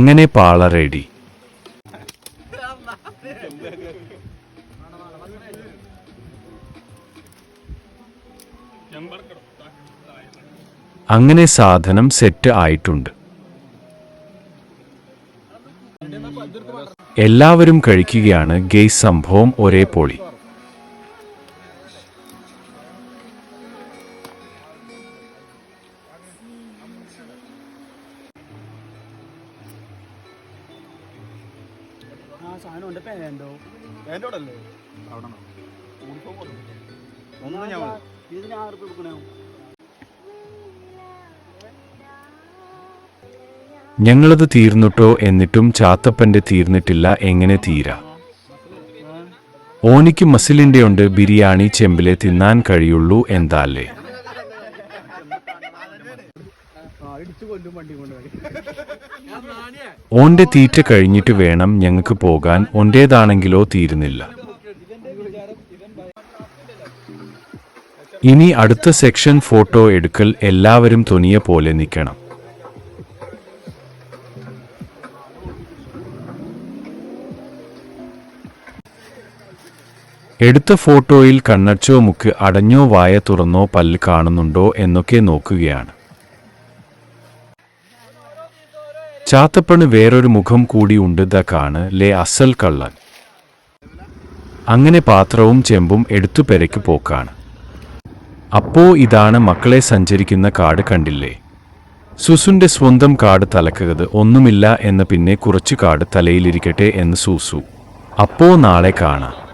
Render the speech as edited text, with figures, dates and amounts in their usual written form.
അങ്ങനെ പാള റെഡി. അങ്ങനെ സാധനം സെറ്റ് ആയിട്ടുണ്ട്. എല്ലാവരും കഴിക്കുകയാണ്. ഗെയ്സ്, സംഭവം ഒരേ പൊളി. ഞങ്ങളത് തീർന്നിട്ടോ, എന്നിട്ടും ചാത്തപ്പന്റെ തീർന്നിട്ടില്ല. എങ്ങനെ തീരാ? ഓനിക്ക് മസിലിന്റെ ഉണ്ട്. ബിരിയാണി ചെമ്പിലെ തിന്നാൻ കഴിയുള്ളൂ. എന്താല്ലേ? ഓന്റെ തീറ്റ കഴിഞ്ഞിട്ട് വേണം ഞങ്ങൾക്ക് പോകാൻ. ഓന്റേതാണെങ്കിലോ തീരുന്നില്ല. ഇനി അടുത്ത സെക്ഷൻ ഫോട്ടോ എടുക്കൽ. എല്ലാവരും തോന്നിയ പോലെ നിൽക്കണം. എടുത്ത ഫോട്ടോയിൽ കണ്ണടച്ചോ, മുക്ക് അടഞ്ഞോ, വായ തുറന്നോ, പല്ല് കാണുന്നുണ്ടോ എന്നൊക്കെ നോക്കുകയാണ്. ചാത്തപ്പണ് വേറൊരു മുഖം കൂടി ഉണ്ട്. ദ കാണ് ലേ അസൽ കള്ളൻ. അങ്ങനെ പാത്രവും ചെമ്പും എടുത്തു പെരയ്ക്ക് പോക്കാണ്. അപ്പോ ഇതാണ് മക്കളെ സഞ്ചരിക്കുന്ന കാട്. കണ്ടില്ലേ? സുസുന്റെ സ്വന്തം കാട്. തലക്കകത് ഒന്നുമില്ല എന്ന്, പിന്നെ കുറച്ചു കാട് തലയിലിരിക്കട്ടെ എന്ന് സൂസു. അപ്പോ നാളെ കാണാം.